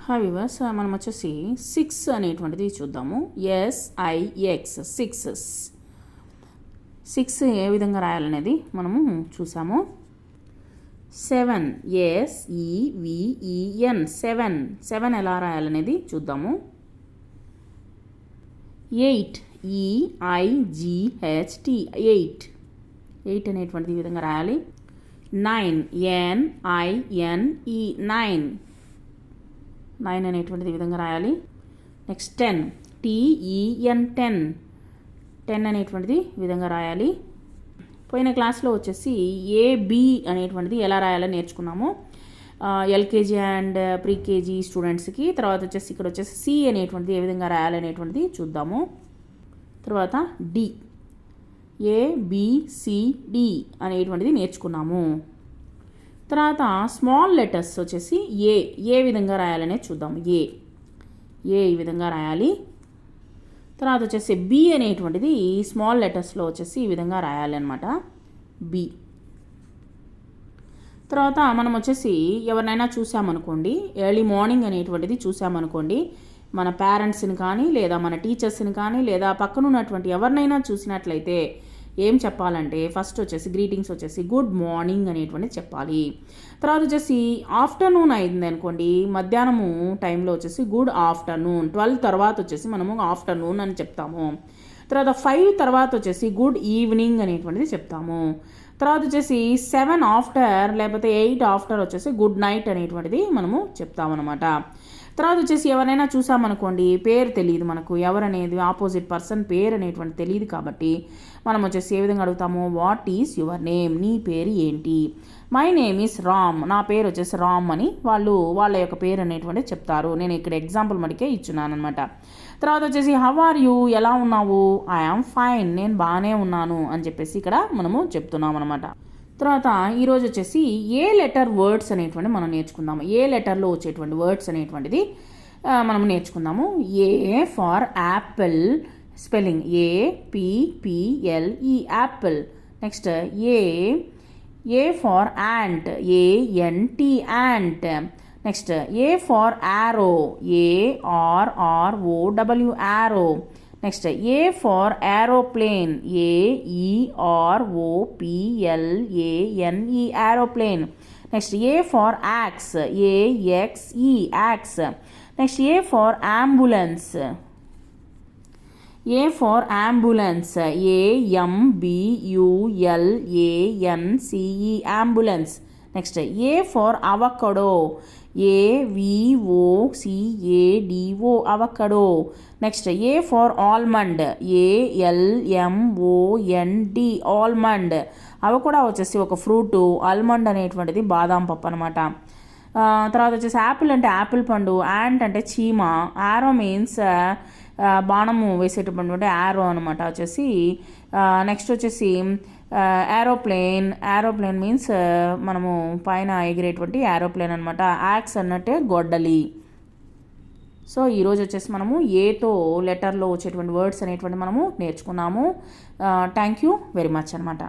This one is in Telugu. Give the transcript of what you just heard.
హాయ్ వ్యూవర్స్, మనం వచ్చేసి 6 అనేటువంటిది చూద్దాము. SIX 6 ఏ విధంగా రాయాలనేది మనము చూసాము. 7 SEVEN 7 ఎలా రాయాలనేది చూద్దాము. 8 EIGHT 8 అనేటువంటిది ఈ విధంగా రాయాలి. 9 NINE 9 అనేటువంటిది ఈ విధంగా రాయాలి. నెక్స్ట్ 10 TEN 10 అనేటువంటిది ఈ విధంగా రాయాలి. పోయిన క్లాస్లో వచ్చేసి AB అనేటువంటిది ఎలా రాయాలని నేర్చుకున్నాము. ఎల్కేజీ అండ్ ప్రీకేజీ స్టూడెంట్స్కి. తర్వాత వచ్చేసి ఇక్కడ వచ్చేసి C అనేటువంటిది ఏ విధంగా రాయాలనేటువంటిది చూద్దాము. తర్వాత D ABCD అనేటువంటిది నేర్చుకున్నాము. తర్వాత స్మాల్ లెటర్స్ వచ్చేసి ఏ విధంగా రాయాలనేది చూద్దాం. ఏ ఈ విధంగా రాయాలి. తర్వాత వచ్చేసి B అనేటువంటిది స్మాల్ లెటర్స్లో వచ్చేసి ఈ విధంగా రాయాలి అనమాట. B. తర్వాత మనం వచ్చేసి ఎవరినైనా చూసామనుకోండి, ఎర్లీ మార్నింగ్ అనేటువంటిది చూసామనుకోండి, మన పేరెంట్స్ని కానీ లేదా మన టీచర్స్ని కానీ లేదా పక్కన ఉన్నటువంటి ఎవరినైనా చూసినట్లయితే ఏం చెప్పాలంటే ఫస్ట్ వచ్చేసి గ్రీటింగ్స్ వచ్చేసి గుడ్ మార్నింగ్ అనేటువంటిది చెప్పాలి. తర్వాత వచ్చేసి ఆఫ్టర్నూన్ అయింది అనుకోండి, మధ్యాహ్నము టైంలో వచ్చేసి గుడ్ ఆఫ్టర్నూన్. 12 తర్వాత వచ్చేసి మనము ఆఫ్టర్నూన్ అని చెప్తాము. తర్వాత 5 తర్వాత వచ్చేసి గుడ్ ఈవినింగ్ అనేటువంటిది చెప్తాము. తర్వాత వచ్చేసి 7 ఆఫ్టర్ లేకపోతే 8 ఆఫ్టర్ వచ్చేసి గుడ్ నైట్ అనేటువంటిది మనము చెప్తామన్నమాట. తర్వాత వచ్చేసి ఎవరైనా చూసామనుకోండి, పేరు తెలియదు మనకు, ఎవరనేది ఆపోజిట్ పర్సన్ పేరు అనేటువంటి తెలియదు కాబట్టి మనం వచ్చేసి ఏ విధంగా అడుగుతాము, వాట్ ఈజ్ యువర్ నేమ్, నీ పేరు ఏంటి. మై నేమ్ ఈస్ రామ్, నా పేరు వచ్చేసి రామ్ అని వాళ్ళ యొక్క పేరు అనేటువంటిది చెప్తారు. నేను ఇక్కడ ఎగ్జాంపుల్ మటుకే ఇచ్చున్నాను అనమాట. తర్వాత వచ్చేసి హౌ ఆర్ యూ, ఎలా ఉన్నావు, ఐఆమ్ ఫైన్, నేను బాగానే ఉన్నాను అని చెప్పేసి ఇక్కడ మనము చెప్తున్నాం అనమాట. తర్వాత ఈరోజు వచ్చేసి ఏ లెటర్ వర్డ్స్ అనేటువంటి మనం నేర్చుకుందాము. ఏ లెటర్లో వచ్చేటువంటి వర్డ్స్ అనేటువంటిది మనం నేర్చుకుందాము. A for apple, spelling APPLE apple. Next A for ant, ANT ant. Next A for arrow, ARROW arrow. Next A for aeroplane, AEROPLANE aeroplane. Next A for axe, AXE axe. Next A for ambulance, A for ambulance, AMBULANCE ambulance. Next A for avocado, AVOCADO avocado. Next A for almond, ALMOND almond. avocado వచ్చేసి ఒక ఫ్రూట్, ఆల్మండ్ అనేటువంటిది బాదాం పప్పు అనమాట. తర్వాత వచ్చేసి యాపిల్ అంటే యాపిల్ పండు, యాంట్ అంటే చీమ, యారో మీన్స్ బాణము వేసేటటువంటి యారో అనమాట వచ్చేసి. నెక్స్ట్ వచ్చేసి ఏరోప్లేన్ మీన్స్ మనము పైన ఎగిరేటువంటి ఏరోప్లేన్ అనమాట. యాక్స్ అన్నట్టే గొడ్డలి. సో ఈరోజు వచ్చేసి మనము ఏతో లెటర్లో వచ్చేటువంటి వర్డ్స్ అనేటువంటి మనము నేర్చుకున్నాము. థ్యాంక్ యూ వెరీ మచ్ అనమాట.